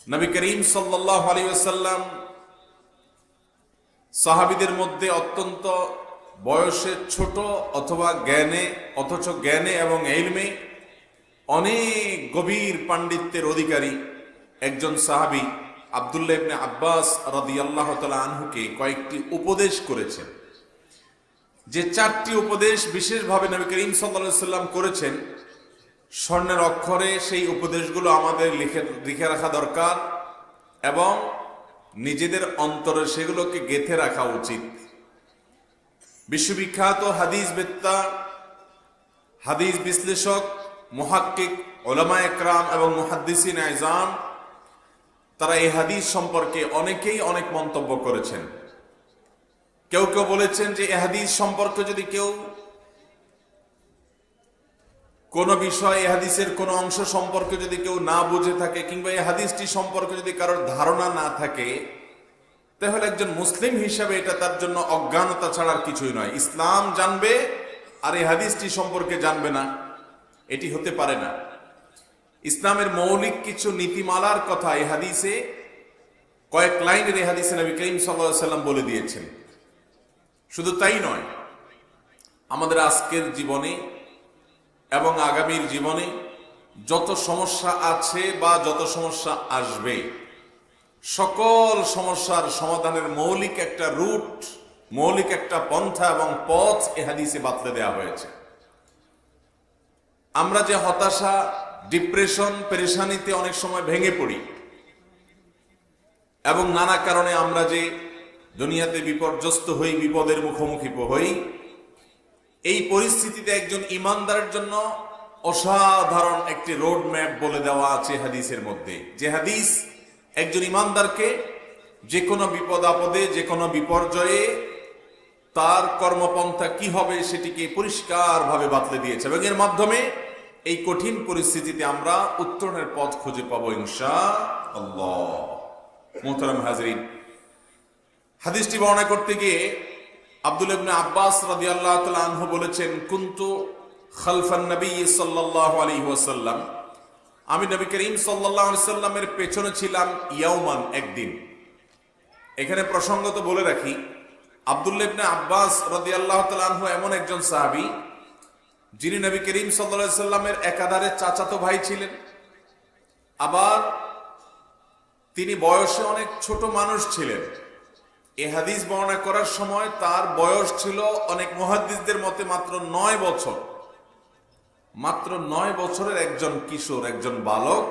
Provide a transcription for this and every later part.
নবী করিম সাল্লাল্লাহু আলাইহি ওয়াসাল্লাম সাহাবীদের মধ্যে অত্যন্ত বয়সে ছোট অথবা জ্ঞানে অথচ জ্ঞানে এবং ইলমে অনেক গভীর পাণ্ডিত্যের অধিকারী একজন সাহাবী আব্দুল্লাহ ইবনে আব্বাস রাদিয়াল্লাহু তাআলা আনহুকে কয়েকটি উপদেশ করেছেন। যে চারটি উপদেশ বিশেষভাবে নবী করিম সাল্লাল্লাহু আলাইহি ওয়াসাল্লাম করেছেন, স্বর্ণের অক্ষরে সেই উপদেশগুলো আমাদের লিখে রাখা দরকার এবং নিজেদের অন্তরে সেগুলোকে গেঁথে রাখা উচিত। বিশ্ববিখ্যাত হাদিস বেত্তা, হাদিস বিশ্লেষক, মুহাক্কিক, উলামা একরাম এবং মুহাদ্দিসিন আইজাম তারা এই হাদিস সম্পর্কে অনেকেই অনেক মন্তব্য করেছেন। কেউ কেউ বলেছেন যে এই হাদিস সম্পর্কে যদি কেউ কোন বিষয়, এই হাদিসের কোন অংশ সম্পর্কে যদি কেউ না বুঝে থাকে কিংবা এই হাদিসটি সম্পর্কে যদি কারোর ধারণা না থাকে, তাহলে একজন মুসলিম হিসাবে এটা তার জন্য অজ্ঞানতা ছাড়ার কিছুই নয়। ইসলাম জানবে আর এই হাদিসটি সম্পর্কে জানবে না, এটি হতে পারে না। ইসলামের মৌলিক কিছু নীতিমালার কথা এই হাদিসে, কয়েক লাইনের এই হাদিসে নবী করিম সাল্লাল্লাহু আলাইহি ওয়াসাল্লাম বলে দিয়েছেন। শুধু তাই নয়, আমাদের আজকের জীবনে এবং আগামীর জীবনে যত সমস্যা আছে বা যত সমস্যা আসবে, সকল সমস্যার সমাধানের মৌলিক একটা রুট, মৌলিক একটা পন্থা এবং পথ এ হাদিসে বাতলে দেওয়া হয়েছে। আমরা যে হতাশা, ডিপ্রেশন, পেরেশানিতে অনেক সময় ভেঙে পড়ি এবং নানা কারণে আমরা যে দুনিয়াতে বিপর্যস্ত হই, বিপদের মুখোমুখি হই, এই পরিস্থিতিতে একজন ইমানদারের জন্য অসাধারণ একটি রোড ম্যাপ বলে দেওয়া আছে হাদিসের মধ্যে। যে হাদিস একজন ইমানদারকে যে কোনো বিপদ আপদে, যে কোনো বিপর্যয়ে তার কর্মপন্থা কি হবে সেটিকে পরিষ্কারভাবে বাতলে দিয়েছে এবং এর মাধ্যমে এই কঠিন পরিস্থিতিতে আমরা উত্তরণের পথ খুঁজে পাবো ইনশাআল্লাহ। মুহতারাম হাজরিন, হাদিসটি বর্ণনা করতে গিয়ে আব্দুল্লাহ ইবনে আব্বাস রাদিয়াল্লাহু তাআলা আনহু বলেছেন, কুনতু খালফান নবী সাল্লাল্লাহু আলাইহি ওয়াসাল্লাম, আমি নবী করিম সাল্লাল্লাহু আলাইহি ওয়াসাল্লামের পেছনে ছিলাম ইয়াউমান, একদিন। এখানে প্রসঙ্গত বলে রাখি, আব্দুল্লাহ ইবনে আব্বাস রাদিয়াল্লাহু তাআলা আনহু এমন একজন সাহাবী যিনি নবী করিম সাল্লাল্লাহু আলাইহি ওয়াসাল্লামের একাধারে চাচাতো ভাই ছিলেন, আবার তিনি বয়সে অনেক ছোট মানুষ ছিলেন। এই হাদিস বর্ণনা করার সময় তার বয়স ছিল অনেক মুহাদ্দিসদের মতে মাত্র 9 বছর। মাত্র 9 বছরের একজন কিশোর, একজন বালক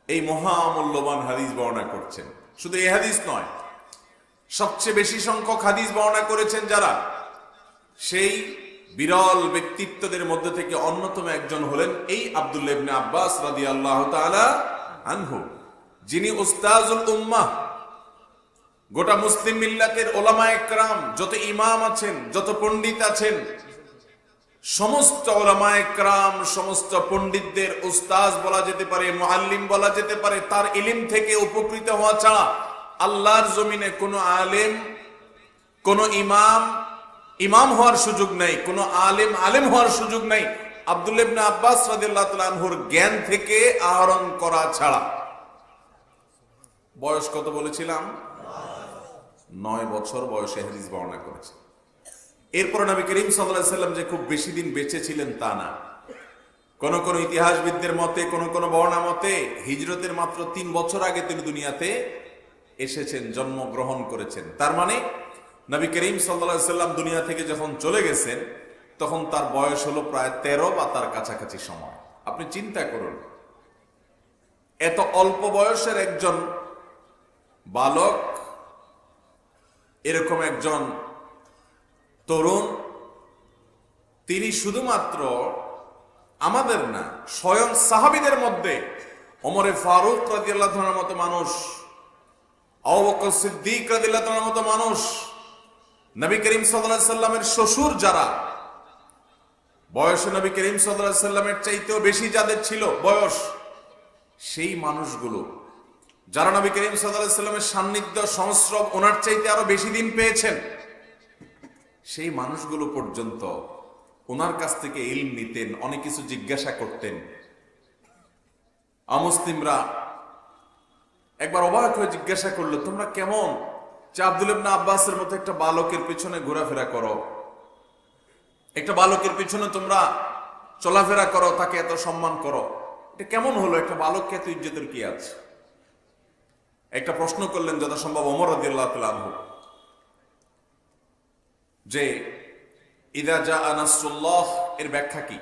এই মহামূল্যবান হাদিস বর্ণনা করছেন। শুধু এই হাদিস নয়, সবচেয়ে বেশি সংখ্যক হাদিস বর্ণনা করেছেন যারা, সেই বিরল ব্যক্তিত্বদের মধ্যে থেকে অন্যতম একজন হলেন এই আব্দুল্লাহ ইবনে আব্বাস রাদিয়াল্লাহু তাআলা আনহু, যিনি উস্তাজুল উম্মাহ। গোটা মুসলিম মিল্লাতের ওলামা একরাম, যত ইমাম আছেন, যত পণ্ডিত আছেন, সমস্ত ওলামা একরাম, সমস্ত পণ্ডিতদের উস্তাজ বলা যেতে পারে, মুআল্লিম বলা যেতে পারে। তার ইলম থেকে উপকৃত হওয়া ছাড়া আল্লাহর জমিনে কোনো আলেম, কোনো ইমাম হওয়ার সুযোগ নেই, কোনো আলেম হওয়ার সুযোগ নেই আব্দুল্লাহ ইবনে আব্বাস রাদিয়াল্লাহু তাআলা আনহুর জ্ঞান থেকে আহরণ করা ছাড়া। বয়স কত বলেছিলাম? 9 বছর বয়সে হাদিস বর্ণনা করেছে। এরপর নবী করিম সাল্লাল্লাহু আলাইহি ওয়াসাল্লাম যে খুব বেশি দিন বেঁচে ছিলেন তা না। কোন কোন ইতিহাসবিদদের মতে, কোন কোন বর্ণনা মতে হিজরতের মাত্র 3 বছর আগে তিনি দুনিয়াতে এসেছেন, জন্মগ্রহণ করেছেন। তার মানে নবী করিম সাল্লাল্লাহু আলাইহি ওয়াসাল্লাম দুনিয়া থেকে যখন চলে গেছেন তখন তার বয়স হলো প্রায় 13 বা তার কাছাকাছি সময়। আপনি চিন্তা করুন, এত অল্প বয়সের একজন বালক, এরকম একজন তরুণ, তিনি শুধুমাত্র আমাদের না, স্বয়ং সাহাবীদের মধ্যে ওমরে ফারুক রাদিয়াল্লাহু তাআলার মতো মানুষ, আবু বকর সিদ্দিক রাদিয়াল্লাহু তাআলার মতো মানুষ, নবী করিম সাল্লাল্লাহু আলাইহি সাল্লামের শ্বশুর যারা, বয়সে নবী করিম সাল্লাল্লাহু আলাইহি সাল্লামের চাইতেও বেশি যাদের ছিল বয়স, সেই মানুষগুলো যারা নবী করিম সাল্লাল্লাহু আলাইহি সাল্লামের সান্নিধ্য, সংস্রব ওনার চাইতে আরো বেশি দিন পেয়েছেন, সেই মানুষগুলো পর্যন্ত ওনার কাছ থেকে ইলম নিতেন, অনেক কিছু জিজ্ঞাসা করতেন। অমুসলিমরা একবার অবাক হয়ে জিজ্ঞাসা করলো, তোমরা কেমন যে আব্দুল ইবনে আব্বাসের মতো একটা বালকের পিছনে ঘোরাফেরা করো, একটা বালকের পিছনে তোমরা চলাফেরা করো, তাকে এত সম্মান করো, এটা কেমন হলো? একটা বালককে এত ইজ্জতের কি আছে? একটা প্রশ্ন করলেন যথাসম্ভব ওমর রাদিয়াল্লাহু তাআলা আনহু, যে ইদা জাআ নাসরুল্লাহ এর ব্যাখ্যা কি?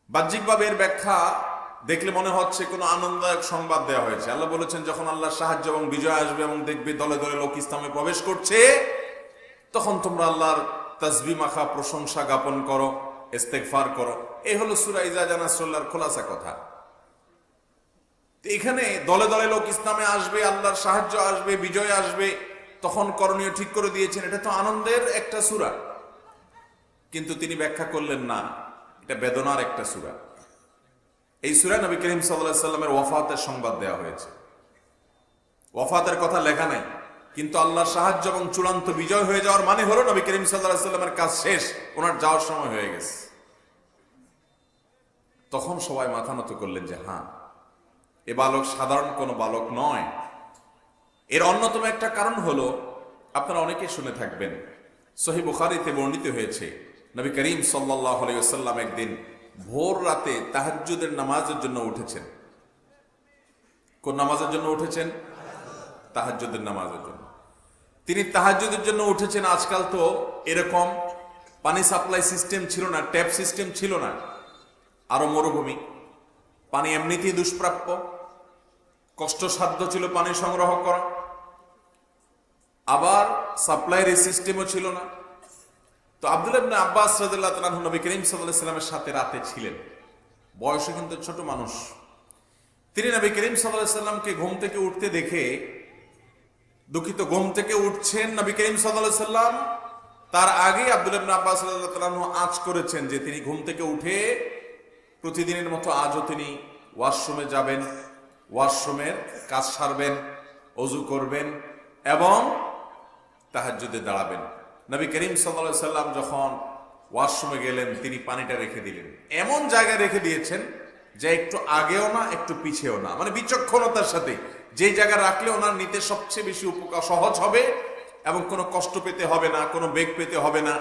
বাহ্যিকভাবে এর ব্যাখ্যা দেখলে মনে হচ্ছে কোনো আনন্দদায়ক সংবাদ দেওয়া হয়েছে। আল্লাহ বলেছেন, যখন আল্লাহর সাহায্য এবং বিজয় আসবে এবং দেখবে দলে দলে লোক ইসলামে প্রবেশ করছে, তখন তোমরা আল্লাহর তাসবিহ মাখা প্রশংসা জ্ঞাপন করো, ইস্তেগফার করো। এই হলো সূরা ইজা জাআ নাসরুল্লাহর খোলাসা কথা। এখানে দলে দলে লোক ইসলামে আসবে, আল্লাহর সাহায্য আসবে, বিজয় আসবে, তখন করণীয় ঠিক করে দিয়েছেন। এটা তো আনন্দের একটা সূরা, কিন্তু তিনি ব্যাখ্যা করলেন না, এটা বেদনার একটা সূরা। এই সূরায় নবী করিম সাল্লাল্লাহু আলাইহি সাল্লামের ওয়াফাতের সংবাদ দেওয়া হয়েছে। ওয়াফাতের কথা লেখা নাই, কিন্তু আল্লাহর সাহায্য এবং চূড়ান্ত বিজয় হয়ে যাওয়ার মানে হলো নবী করিম সাল্লাল্লাহু আলাইহি সাল্লামের কাজ শেষ, ওনার যাওয়ার সময় হয়ে গেছে। তখন সবাই মাথা নত করলেন যে হ্যাঁ, এ বালক সাধারণ কোনো বালক নয়। এর অন্যতম একটা কারণ হলো, আপনারা অনেকেই শুনে থাকবেন, সহিহ বুখারীতে বর্ণিত হয়েছে, নবী করিম সাল্লাল্লাহু আলাইহি ওয়াসাল্লাম একদিন ভোর রাতে তাহাজ্জুদের নামাজের জন্য উঠেছেন। কোন নামাজের জন্য উঠেছেন? তাহাজ্জুদের নামাজের জন্য। তিনি তাহাজ্জুদের জন্য উঠেছেন। আজকাল তো এরকম পানি সাপ্লাই সিস্টেম ছিল না, ট্যাপ সিস্টেম ছিল না, আরো মরুভূমি, পানি এমনিতেই দুষ্প্রাপ্য, কষ্টসাধ্য ছিল পানি সংগ্রহ করা, আবার সাপ্লাইয়ের এই সিস্টেমও ছিল না। তো আব্দুল্লাহ ইবনে আব্বাস রাদিয়াল্লাহু তাআলা আনহু নবী করিম সাল্লাল্লাহু আলাইহি ওয়াসাল্লামের সাথে রাতে ছিলেন। বয়সে কিন্তু ছোট মানুষ। তিনি নবী করিম সাল্লাল্লাহু আলাইহি ওয়াসাল্লামকে ঘুম থেকে উঠতে দেখে, ঘুম থেকে উঠছেন নবী করিম সাল্লাল্লাহু আলাইহি ওয়াসাল্লাম, তার আগে আব্দুল্লাহ ইবনে আব্বাস রাদিয়াল্লাহু তাআলা আনহু আঁচ করেছেন যে তিনি ঘুম থেকে উঠে প্রতিদিনের মতো আজও তিনি ওয়াশরুমে যাবেন, ওয়াশরুমের কাজ সারবেন, ওযু করবেন এবং তাহাজ্জুদে দাঁড়াবেন। নবী করিম সাল্লাল্লাহু আলাইহি সাল্লাম যখন ওয়াশরুমে গেলেন, তিনি পানিটা রেখে দিলেন। এমন জায়গায় রেখে দিয়েছেন যে একটু আগেও না, একটু পিছেও না, মানে বিচক্ষণতার সাথে যে জায়গা রাখলে ওনার নিতে সবচেয়ে বেশি উপকার সহজ হবে এবং কোনো কষ্ট পেতে হবে না, কোনো বেগ পেতে হবে না,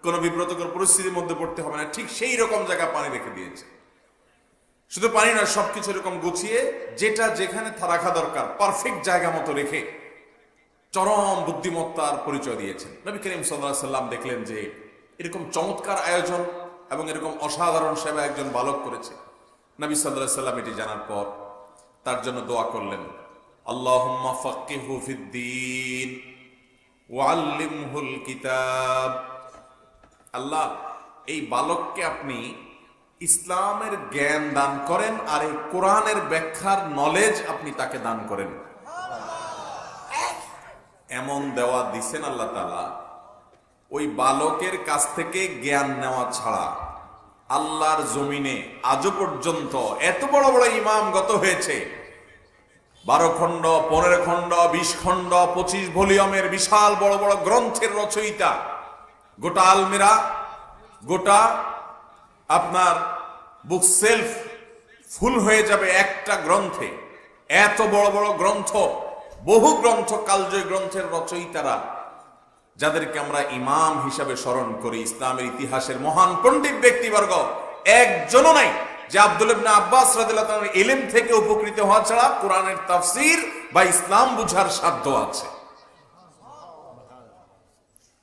কোনো বিব্রতকর পরিস্থিতির মধ্যে পড়তে হবে না, ঠিক সেই রকম জায়গা পানি রেখে দিয়েছে। শুধু পানি না, সবকিছু এরকম গুছিয়ে যেটা যেখানে রাখা দরকার পারফেক্ট জায়গা মতো রেখে চরম বুদ্ধিমত্তার পরিচয় দিয়েছেন। নবী করিম সাল্লাল্লাহু আলাইহি সাল্লাম দেখলেন যে এরকম চমৎকার আয়োজন এবং এরকম অসাধারণ সেবা একজন বালক করেছে। নবী সাল্লাল্লাহু আলাইহি সাল্লাম এটি জানার পর তার জন্য দোয়া করলেন, আল্লাহুম্মা ফাক্কিহু ফিদ্দীন ওয়া আল্লিমহুল কিতাব। আল্লাহ, এই বালককে আপনি ইসলামের জ্ঞান দান করেন আর এই কোরআনের ব্যাখ্যার নলেজ আপনি তাকে দান করেন। এমন দেওয়া দিছেন আল্লাহ তাআলা, ওই বালকের কাছ থেকে জ্ঞান নেওয়া ছাড়া আল্লাহর জমিনে আজও পর্যন্ত এত বড় বড় ইমাম গত হয়েছে, 12 খণ্ড, 15 খণ্ড, 20 খণ্ড, 25 ভলিউমের বিশাল বড় বড় গ্রন্থের রচয়িতা, গোটা আলমিরা, গোটা আপনার বুক সেলফ ফুল হয়ে যাবে একটা গ্রন্থে। এত বড় বড় গ্রন্থ, বহু গ্রন্থ, কালজয়ী গ্রন্থের রচয়িতারা, যাদেরকে আমরা ইমাম হিসাবে স্মরণ করি, ইসলামের ইতিহাসের মহান পণ্ডিত ব্যক্তিবর্গ, একজনও নাই যে আব্দুল্লাহ ইবনে আব্বাস রাদিয়াল্লাহু তাআলার ইলম থেকে উপকৃত হওয়া ছাড়া কোরআনের তাফসীর বা ইসলাম বুঝার সাধ্য আছে।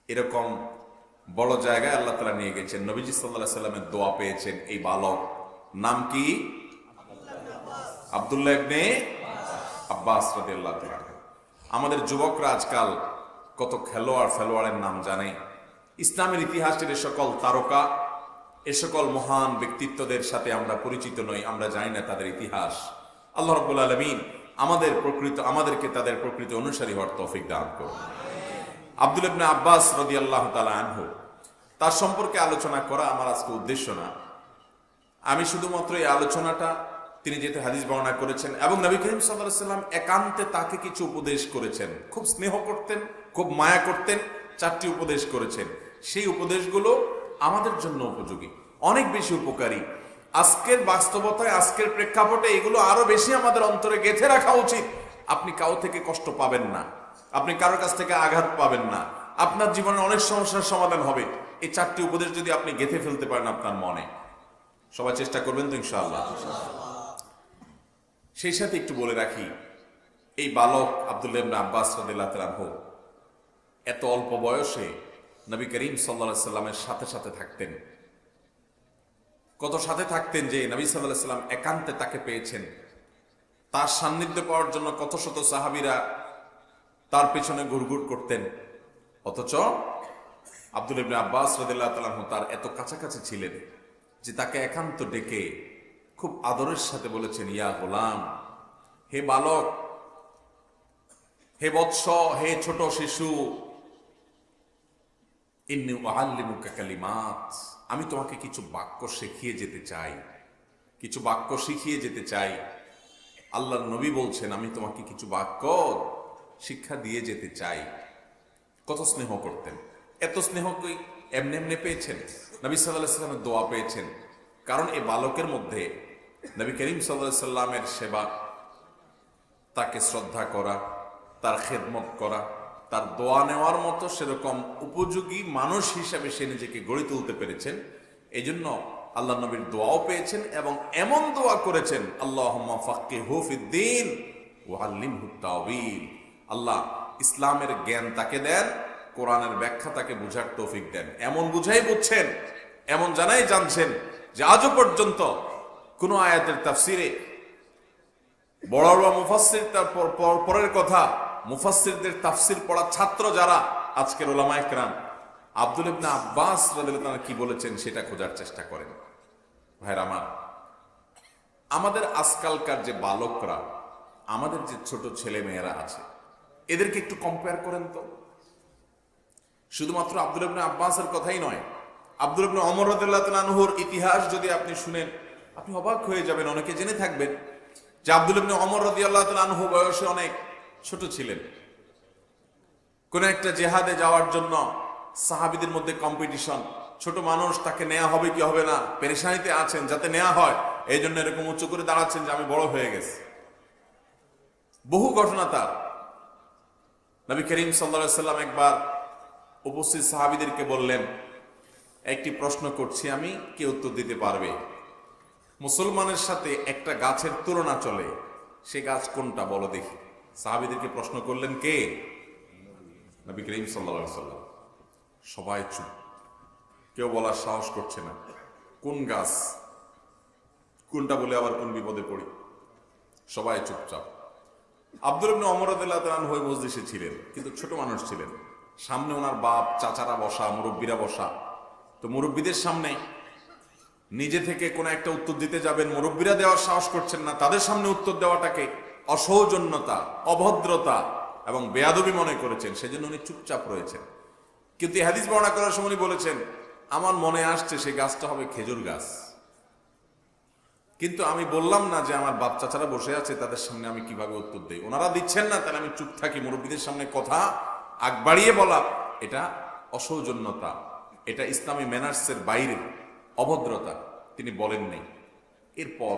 এরকম বড় জায়গায় আল্লাহ তাআলা নিয়ে গেছেন। নবীজি সাল্লাল্লাহু আলাইহি সাল্লামের দোয়া পেয়েছেন এই বালক। নাম কি? আব্দুল্লাহ ইবনে আব্বাস রাদিয়াল্লাহু তাআলা। আমাদের যুবকরা আজকাল কত খেলোয়াড়ের নাম জানে। ইসলামের ইতিহাসের এ সকল তারকা, এ সকল মহান ব্যক্তিত্বদের সাথে আমরা পরিচিত নই, আমরা জানি না তাদের ইতিহাস। আল্লাহ রাব্বুল আলামিন আমাদেরকে তাদের প্রকৃত অনুসারী হওয়ার তৌফিক দান করুন। আব্দুল্লাহ ইবনে আব্বাস রাদিয়াল্লাহু তাআলা আনহু, তার সম্পর্কে আলোচনা করা আমার আজকে উদ্দেশ্য না। আমি শুধুমাত্র এই আলোচনাটা, তিনি যেহেতু হাদিস বর্ণনা করেছেন এবং নবী করিম সাল্লাল্লাহু আলাইহি ওয়াসাল্লাম একান্তে তাকে কিছু উপদেশ করেছেন, খুব স্নেহ করতেন, খুব মায়া করতেন, 4টি উপদেশ করেছেন। সেই উপদেশগুলো আমাদের জন্য উপযোগী, অনেক বেশি উপকারী। আজকের বাস্তবতায়, আজকের প্রেক্ষাপটে এগুলো আরো বেশি আমাদের অন্তরে গেঁথে রাখা উচিত। আপনি কারো থেকে কষ্ট পাবেন না, আপনি কারোর কাছ থেকে আঘাত পাবেন না, আপনার জীবনে অনেক সমস্যার সমাধান হবে। এই 4টি উপদেশ যদি আপনি গেঁথে ফেলতে পারেন আপনার মনে, সবাই চেষ্টা করবেন তো ইনশাআল্লাহ। সেই সাথে একটু বলে রাখি, এই বালক আব্দুল্লাহ ইবনে আব্বাস রাদিয়াল্লাহু তাআলা আনহু এত অল্প বয়সে নবী করিম সাল্লাল্লাহু আলাইহি সাল্লামের সাথে সাথে থাকতেন। কত সাথে থাকতেন যে নবী সাল্লাল্লাহু আলাইহি সাল্লাম একান্তে তাকে পেয়েছেন। তার সান্নিধ্য পাওয়ার জন্য কত শত সাহাবীরা তার পেছনে ঘুরঘুর করতেন। অথচ আব্দুল্লাহ ইবনে আব্বাস রাদিয়াল্লাহু তাআলা আনহু তার এত কাছাকাছি ছিলেন যে তাকে একান্ত ডেকে খুব আদরের সাথে বলেছেন, ইয়া গোলাম, হে বালক, হে বৎস, হে ছোট শিশু, ইন্নী উআল্লিমুকা কালিমাত, আমি তোমাকে কিছু বাক্য শিখিয়ে যেতে চাই, কিছু বাক্য শিখিয়ে যেতে চাই। আল্লাহর নবী বলছেন আমি তোমাকে কিছু বাক্য শিক্ষা দিয়ে যেতে চাই। কত স্নেহ করতেন। এত স্নেহ কি এমনি এমনি পেয়েছেন? নবী সাল্লাল্লাহু আলাইহি সাল্লামের দোয়া পেয়েছেন। কারণ এই বালকের মধ্যে নবী করিম সাল্লাল্লাহু আলাইহি সাল্লামের সেবা, তাকে শ্রদ্ধা করা, তার খেদমত করা, তার দোয়া নেওয়ার মতো সেরকম উপযোগী মানুষ হিসাবে সে নিজেকে গড়ে তুলতে পেরেছেন। এই জন্য আল্লাহ নবীর দোয়াও পেয়েছেন এবং এমন দোয়া করেছেন, আল্লাহুম্মা ফাক্কিহু ফিদ্দীন ওয়া আল্লিমহু তাওয়ীল, আল্লাহ ইসলামের জ্ঞান তাকে দেন, কোরআনের ব্যাখ্যা তাকে বুঝার তৌফিক দেন। এমন বুঝাই বুঝছেন, এমন জানাই জানছেন যে আজও পর্যন্ত কোন আয়াতের তাফসিরে বড় বড় মুফাসসির, তারপর পরের কথা মুফাসসিরদের তাফসির পড়া ছাত্র যারা আজকের উলামায়ে কেরাম, আব্দুল্লাহ ইবনে আব্বাস রাদিয়াল্লাহু তাআলা কি বলেছেন সেটা খোঁজার চেষ্টা করেন। ভাইরা আমার, আমাদের আজকালকার যে বালকরা, আমাদের যে ছোট ছেলে মেয়েরা আছে, এদেরকে একটু কম্পেয়ার করেন তো। শুধুমাত্র আব্দুল্লাহ ইবনে আব্বাসের কথাই নয়, আব্দুল্লাহ ইবনে ওমর রাদিয়াল্লাহু তাআলা আনহুর ইতিহাস যদি আপনি শুনেন, আপনি অবাক হয়ে যাবেন। অনেকে জেনে থাকবেন যে আব্দুল্লাহ ইবনে ওমর রাদিয়াল্লাহু তাআলা আনহু বয়সে অনেক ছোট ছিলেন। কোন একটা জেহাদে যাওয়ার জন্য সাহাবীদের মধ্যে কম্পিটিশন, ছোট মানুষ, তাকে নেওয়া হবে কি হবে না, পেরেশানিতে আছেন, যাতে নেওয়া হয় এই জন্য এরকম উঁচু করে দাঁড়াচ্ছেন যে আমি বড় হয়ে গেছি। বহু ঘটনা তার। নবী করিম সাল্লাল্লাহু আলাইহি সাল্লাম একবার উপস্থিত সাহাবীদেরকে বললেন, একটি প্রশ্ন করছি আমি, কে উত্তর দিতে পারবে? মুসলমানের সাথে একটা গাছের তুলনা চলে, সে গাছ কোনটা বলো দেখি। সাহাবীদেরকে প্রশ্ন করলেন কে? নবী করিম সাল্লাল্লাহু আলাইহি সাল্লাম। সবাই চুপ, কেউ বলার সাহস করছে না। কোন গাছ, কোনটা বলে আবার কোন বিপদে পড়ি। সবাই চুপচাপ। আব্দুল্লাহ ইবনে ওমর রাদিয়াল্লাহু তাআলা আনহু মজলিসে ছিলেন, কিন্তু ছোট মানুষ ছিলেন। সামনে ওনার বাপ, চাচারা বসা, মুরব্বীরা বসা। তো মুরব্বীদের সামনে নিজে থেকে কোন একটা উত্তর দিতে যাবেন, মুরব্বীরা দেওয়ার সাহস করছেন না। তাদের সামনে উত্তর দেওয়াটাকে অসৌজন্যতা, অভদ্রতা এবং বেয়াদবি মনে করেছেন, সেজন্য উনি চুপচাপ রয়েছেন। কিন্তু এই হাদিস বর্ণনা করার সময় বলেছেন, আমার মনে আসছে সেই গাছটা হবে খেজুর গাছ, কিন্তু আমি বললাম না যে আমার বাপ চাচারা বসে আছে, তাদের সামনে আমি কিভাবে উত্তর দেই। ওনারা দিচ্ছেন না, তাহলে আমি চুপ থাকি। মুরব্বীদের সামনে কথা আগ বাড়িয়ে বলা এটা অসৌজন্যতা, এটা ইসলামী ম্যানার্সের বাইরে অভদ্রতা। তিনি বলেননি। এরপর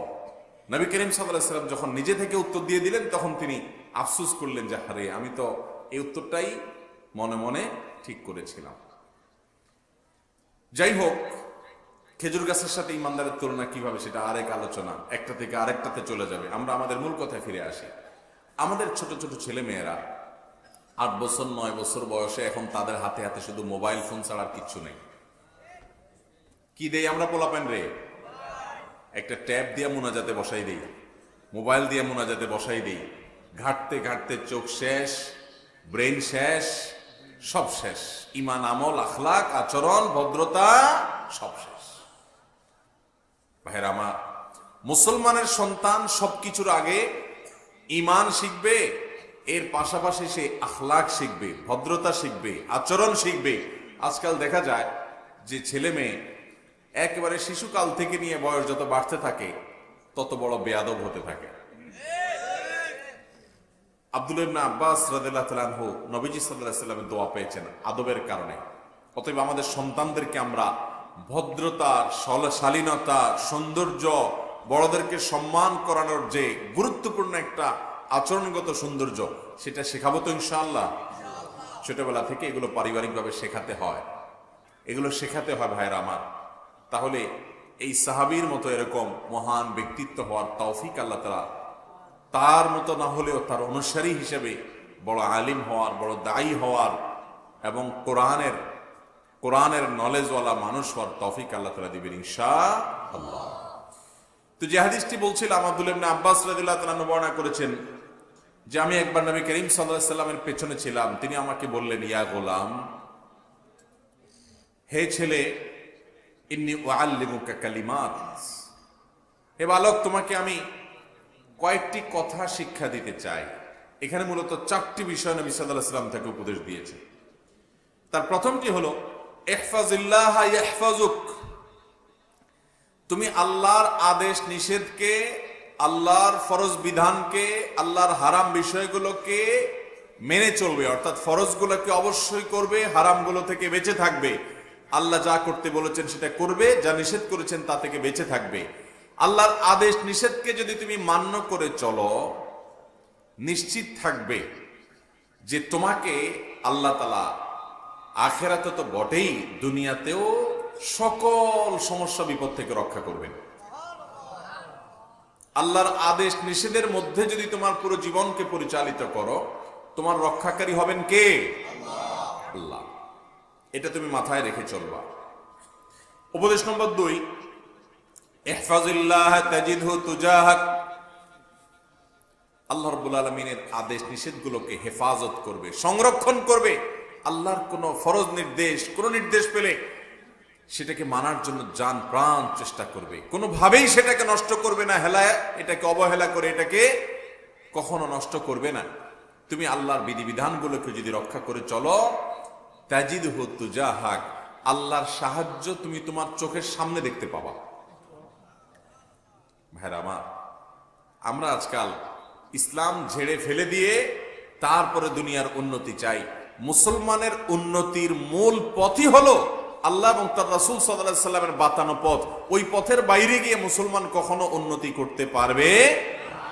নবী করিম সাল্লাল্লাহু আলাইহি সাল্লাম যখন নিজে থেকে উত্তর দিয়ে দিলেন, তখন তিনি আফসোস করলেন যে হারে, আমি তো এই উত্তরটাই মনে মনে ঠিক করেছিলাম। যাই হোক, খেজুর গাছের সাথে ইমানদারের তুলনা কিভাবে, সেটা আরেক আলোচনা, একটা থেকে আরেকটাতে চলে যাবে। আমরা আমাদের মূল কথায় ফিরে আসি। আমাদের ছোট ছোট ছেলে মেয়েরা 8 বছর 9 বছর বয়সে, এখন তাদের হাতে হাতে শুধু মোবাইল ফোন ছাড়া আর কিচ্ছু নেই। কি দেই আমরা পোলাপেন রে? একটা ট্যাব দিয়ে মুনাজাতে বসাই দেই, মোবাইল দিয়ে মুনাজাতে বসাই দেই। ঘাটতে ঘাটতে চোখ শেষ, ব্রেন শেষ, সব শেষ। ইমান, আমল, আখলাক, আচরণ, ভদ্রতা সব শেষ। ভাইরা আমার, মুসলমানের সন্তান সবকিছুর আগে ইমান শিখবে, এর পাশাপাশি সে আখলাক শিখবে, ভদ্রতা শিখবে, আচরণ শিখবে। আজকাল দেখা যায় যে ছেলে মেয়ে একেবারে শিশুকাল থেকে নিয়ে বয়স যত বাড়তে থাকে তত বড় বেয়াদব হতে থাকে। আব্দুল্লাহ ইবনে আব্বাস রাদিয়াল্লাহু তাআলা আনহু নবীজি সাল্লাল্লাহু আলাইহি ওয়াসাল্লামের দোয়া পেয়েছেন আদবের কারণে। অতএব আমাদের সন্তানদেরকে আমরা ভদ্রতা, শালীনতা, সৌন্দর্য, বড়দেরকে সম্মান করানোর যে গুরুত্বপূর্ণ একটা আচরণগত সৌন্দর্য, সেটা শেখাবো তো ইনশাআল্লাহ। ছোটবেলা থেকে এগুলো পারিবারিকভাবে শেখাতে হয়, এগুলো শেখাতে হয় ভাইয়েরা আমার। তাহলে এই সাহাবীর মতো এরকম মহান ব্যক্তিত্ব হওয়ার তৌফিক আল্লাহ তাআলা, তার মতো না হলেও তার অনুসারী হিসেবে বড় আলিম হওয়ার, বড় দায়ী হওয়ার এবং কোরআনের নলেজওয়ালা মানুষ হওয়ার তৌফিক আল্লাহ তাআলা দিবেন ইনশাআল্লাহ। তো যে হাদিসটি বলছিলাম, আব্দুল্লাহ ইবনে আব্বাস রাদিয়াল্লাহু তাআলা বর্ণনা করেছেন যে আমি একবার নবী করিম সাল্লাল্লাহু আলাইহি সাল্লামের পেছনে ছিলাম, তিনি আমাকে বললেন, ইয়া গোলাম, হে ছেলে, ইন্নী উআল্লিমুকা কালিমাত, হে বালক, তোমাকে আমি কয়েকটি কথা শিক্ষা দিতে চাই। এখানে মূলত 4টি বিষয় নবী সাল্লাল্লাহু আলাইহি সাল্লাম তাকে উপদেশ দিয়েছে। তার প্রথমটি হলো ইহফাজিল্লাহ ইয়াহফাজুক, তুমি আল্লাহর আদেশ নিষেধকে, আল্লাহর ফরজ বিধানকে, আল্লাহর হারাম বিষয়গুলোকে মেনে চলবে, অর্থাৎ ফরজগুলোকে অবশ্যই করবে, হারামগুলো থেকে বেঁচে থাকবে। আল্লাহ যা করতে বলেছেন সেটা করবে, যা নিষেধ করেছেন তা থেকে বেঁচে থাকবে। আল্লাহর আদেশ নিষেধকে যদি তুমি মান্য করে চলো, নিশ্চিত থাকবে যে তোমাকে আল্লাহ তাআলা আখিরাতে তো বটেই, দুনিয়াতেও সকল সমস্যা বিপদ থেকে রক্ষা করবেন। আল্লাহর আদেশ নিষেধের মধ্যে যদি তোমার পুরো জীবনকে পরিচালিত করো, তোমার রক্ষাকারী হবেন কে? আল্লাহ। এটা তুমি মাথায় রেখে চলবা। উপদেশ নম্বর 2, ইহফাজিল্লাহ তাজিদহু তুজাহাক, আল্লাহ রাব্বুল আলামিনের আদেশ নিষেধগুলোকে হেফাজত করবে, সংরক্ষণ করবে। আল্লাহর কোন ফরজ নির্দেশ, কোন নির্দেশ পেলে সেটাকে মানার জন্য জান প্রাণ চেষ্টা করবে, কোনোভাবেই সেটাকে নষ্ট করবে না, এটাকে অবহেলা করে এটাকে কখনো নষ্ট করবে না। তুমি আল্লাহর বিধিবিধানগুলোকে যদি রক্ষা করে চলো, তাজিদহু তুজাহাক, আল্লাহর সাহায্য তুমি তোমার চোখের সামনে দেখতে পাবা। ভাইরা আমার, আমরা আজকাল ইসলাম ঝেড়ে ফেলে দিয়ে তারপরে দুনিয়ার উন্নতি চাই। মুসলমানের উন্নতির মূল পথই হলো আল্লাহ এবং তার রাসূল সাল্লাল্লাহু আলাইহি সাল্লামের বাতানো পথ। ওই পথের বাইরে গিয়ে মুসলমান কখনো উন্নতি করতে পারবে না।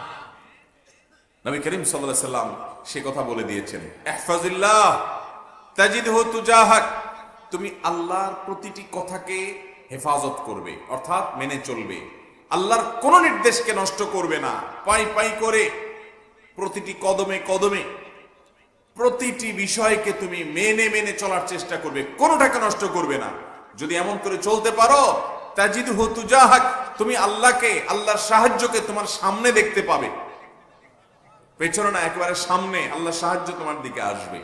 নবী করিম সাল্লাল্লাহু আলাইহি সাল্লাম সে কথা বলে দিয়েছেন, ইহফাজিল্লাহ তাজিদহু তুজাহাক, তুমি আল্লাহর প্রতিটি কথাকে হেফাজত করবে, অর্থাৎ মেনে চলবে। আল্লাহর কোন নির্দেশকে নষ্ট করবে না, পাই পাই করে প্রতিটি কদমে কদমে প্রতিটি বিষয়কে তুমি মেনে মেনে চলার চেষ্টা করবে, কোনোটাকে নষ্ট করবে না। যদি এমন করে চলতে পারো, তাজিদহু তুজাহাক, তুমি আল্লাহকে, আল্লাহর সাহায্যকে তোমার সামনে দেখতে পাবে, পেছনে না, একেবারে সামনে আল্লাহর সাহায্য তোমার দিকে আসবে।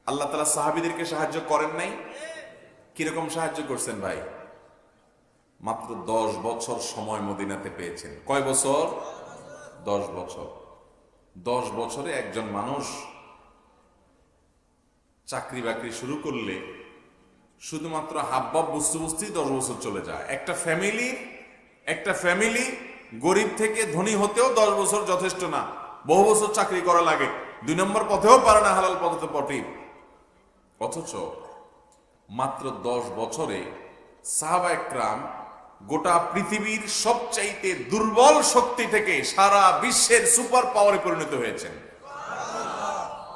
আল্লাহ তাআলা সাহাবীদেরকে সাহায্য করেন নাই? কিরকম সাহায্য করছেন ভাই? মাত্র 10 বছর সময় মদিনাতে পেয়েছেন। কয় বছর? 10 বছর। 10 বছরে একজন মানুষ চাকরি বাকরি শুরু করলে শুধুমাত্র হাবভাব বুঝতে বুঝতেই 10 বছর চলে যায়। একটা ফ্যামিলি গরিব থেকে ধনী হতেও 10 বছর যথেষ্ট না, বহু বছর চাকরি করা লাগে। 2 নম্বর পথেও পারে না, হালাল পথে পটেই। অথচ মাত্র 10 বছরে সাহাবা একরাম গোটা পৃথিবীর সবচাইতে দুর্বল শক্তি থেকে সারা বিশ্বের সুপার পাওয়ারে পরিণত হয়েছেন।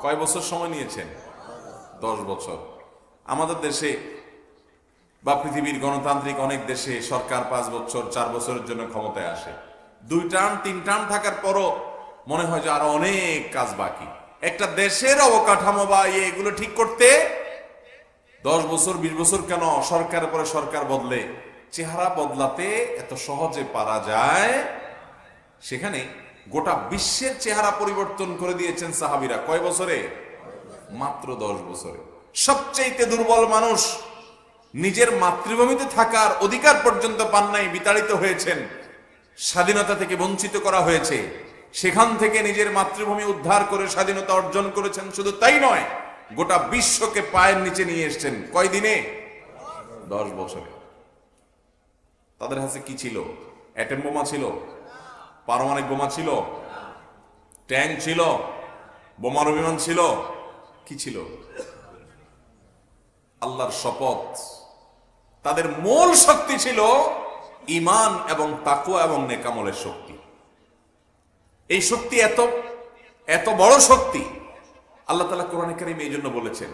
কয় বছর সময় নিয়েছেন? 10 বছর। আমাদের দেশে বা পৃথিবীর গণতান্ত্রিক অনেক দেশে সরকার 5 বছর 4 বছরের জন্য ক্ষমতায় আসে। 2 টার্ম 3 টার্ম থাকার পরও মনে হয় যে আরো অনেক কাজ বাকি। একটা দেশের অবকাঠামো বা এগুলো ঠিক করতে 10 বছর 20 বছর কেন? সরকারের পরে সরকার বদলে, চেহারা বদলাতে এত সহজে পারা যায়। সেখানে গোটা বিশ্বের চেহারা পরিবর্তন করে দিয়েছেন সাহাবীরা। কয় বছরে? মাত্র 10 বছরে। সবচেয়ে দুর্বল মানুষ নিজের মাতৃভূমিতে থাকার অধিকার পর্যন্ত পান নাই, বিতাড়িত হয়েছেন, স্বাধীনতা থেকে বঞ্চিত করা হয়েছে। সেখান থেকে নিজের মাতৃভূমি উদ্ধার করে স্বাধীনতা অর্জন করেছেন। শুধু তাই নয়, গোটা বিশ্বকে পায়ের নিচে নিয়ে এসেছেন। কয় দিনে? 10 বছরে। তাদের হাতে কি ছিল? অ্যাটম বোমা ছিল? পারমাণবিক বোমা ছিল? ট্যাঙ্ক ছিল? বোমারু বিমান ছিল? কি ছিল? আল্লাহর শপথ, তাদের মূল শক্তি ছিল ঈমান এবং তাকওয়া এবং নেকামলের শক্তি। এই শক্তি এত এত বড় শক্তি, আল্লাহ তাআলা কোরআনে কারীমে এই জন্য বলেছেন,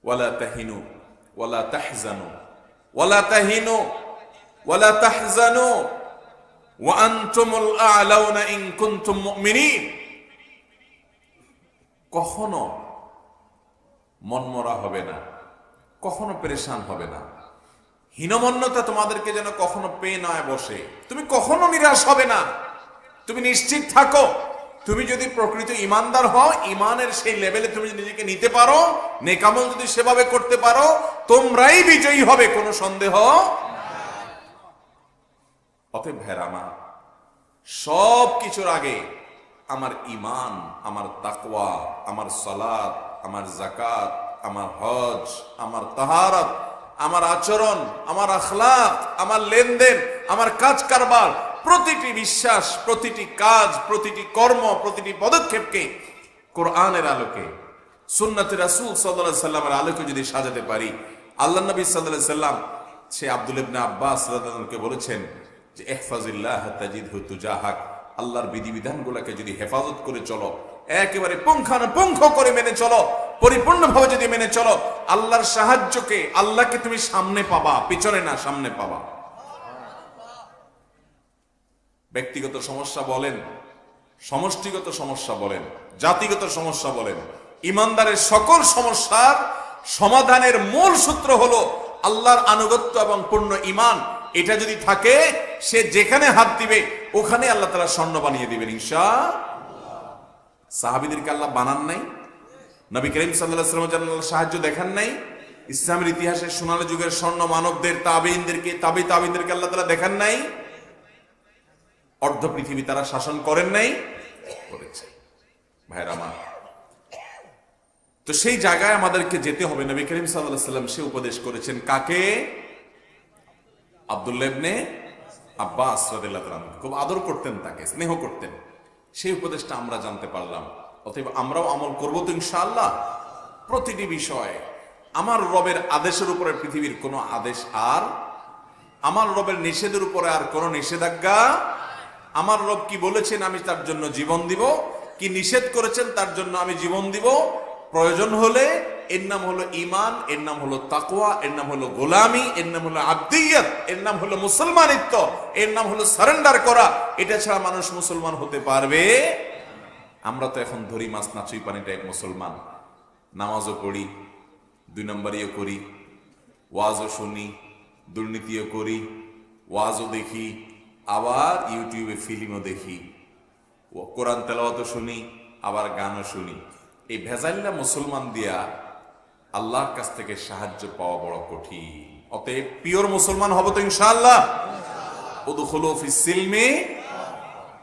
ওয়ালা তাহিনু ওয়ালা তাহজানু ওয়ালা তাহিনু ওয়ালা তাহজানু ওয়া আনতুমুল আ'লাউনা ইন কুনতুম মুমিনিন। কখনো মনমরা হবে না, কখনো পেরেশান হবে না, হীনমন্যতা তোমাদেরকে যেন কখনো পেয়ে নয় বসে, তুমি কখনো নিরাশ হবে না। তুমি নিশ্চিত থাকো, তুমি যদি প্রকৃত ঈমানদার হও, ঈমানের সেই লেভেলে তুমি নিজেকে নিতে পারো, নেকামল যদি সেভাবে করতে পারো, তোমরাই বিজয়ী হবে, কোনো সন্দেহ। অতএব ভেরামা, সব কিছুর আগে আমার ঈমান, আমার তাকওয়া, আমার সালাত, আমার যাকাত, আমার হজ, আমার তাহারাত, আমার আচরণ, আমার আখলাক, আমার লেনদেন, আমার কাজ কারবার, প্রতিটি বিশ্বাস, প্রতিটি কাজ, প্রতিটি কর্ম, প্রতিটি পদক্ষেপকে কোরআনের আলোকে, সুন্নতে রাসূল সাল্লাল্লাহু আলাইহি সাল্লামের আলোকে যদি সাজাতে পারি, আল্লাহ নবী সাল্লাল্লাহু আলাইহি সাল্লাম সে আব্দুল ইবনে আব্বাস রাদিয়াল্লাহু আনহুকে বলেছেন যে ইহফাজিল্লাহ তাজিদহু তুজাহাক, আল্লাহর বিধিবিধানগুলোকে যদি হেফাজত করে চলো, একেবারে পুঙ্খানুপুঙ্খ করে মেনে চলো, পরিপূর্ণভাবে যদি মেনে চলো, আল্লাহর সাহায্যকে, আল্লাহকে তুমি সামনে পাবা, পিছনে না, সামনে পাবা। ব্যক্তিগত সমস্যা বলেন, সমষ্টিগত সমস্যা বলেন, জাতিগত সমস্যা বলেন, ইমানদারের সকল সমস্যার সমাধানের মূল সূত্র হলো আল্লাহর আনুগত্য এবং পূর্ণ ঈমান। এটা যদি থাকে, সে যেখানে হাত দিবে ওখানে আল্লাহ তাআলা স্বর্ণ বানিয়ে দিবেন ইনশাআল্লাহ। সাহাবীদেরকে আল্লাহ বানান নাই? নবী করিম সাল্লাল্লাহু আলাইহি ওয়াসাল্লাম সাহায্য দেখান নাই? ইসলামের ইতিহাসে সোনালী যুগের স্বর্ণ মানবদের, তাবেঈনদেরকে, তাবেঈনদেরকে আল্লাহ তাআলা দেখান নাই? অর্ধ পৃথিবী তারা শাসন করেন নাই? করেছে। ভাইরা আমার, তো সেই জায়গায় আমাদেরকে যেতে হবে। নবী করিম সাল্লাল্লাহু আলাইহি ওয়াসাল্লাম সে উপদেশ করেছেন কাকে? আব্দুল্লাহ ইবনে আব্বাস রাদিয়াল্লাহু তাআলা খুব আদর করতেন, তাকে স্নেহ করতেন। সেই উপদেশটা আমরা জানতে পারলাম। অতএব আমরাও আমল করব তো ইনশাআল্লাহ। প্রতিটি বিষয়ে আমার রবের আদেশের উপরে পৃথিবীর কোনো আদেশ, আর আমার রবের নিষেধের উপরে আর কোনো নিষেধাজ্ঞা। আমার রব কি বলেছেন আমি তার জন্য জীবন দিব, কি নিষেধ করেছেন তার জন্য আমি জীবন দিব। প্রয়োজন হলে এর নাম হলো ঈমান, এর নাম হলো তাকওয়া, এর নাম হলো গোলামি, এর নাম হলো আবদিয়ত, এর নাম হলো মুসলমানিত্ব, এর নাম হলো সারেন্ডার করা। এটা ছাড়া মানুষ মুসলমান হতে পারবে? আমরা তো এখন ধরি মাছ নাচুই পানি টাইপ মুসলমান। নামাজও পড়ি, 2 নম্বরিও করি, ওয়াজও শুনি, দুর্নীতিও করি, ওয়াজও দেখি, আবার ইউটিউবে ফিল্মও দেখি, কোরআন তেলাওয়াতও শুনি, আবার গানও শুনি। এই ভেজাইল্লা মুসলমান দিয়া আল্লাহর কাছ থেকে সাহায্য পাওয়া বড় কঠিন। অতএব পিওর মুসলমান হব তো ইনশাআল্লাহ। উদখুলু ফিস সিলমি,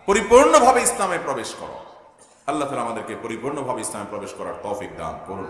পরিপূর্ণভাবে ইসলামে প্রবেশ করো। আল্লাহ তাআলা আমাদেরকে পরিপূর্ণভাবে ইসলামে প্রবেশ করার তৌফিক দান করুন।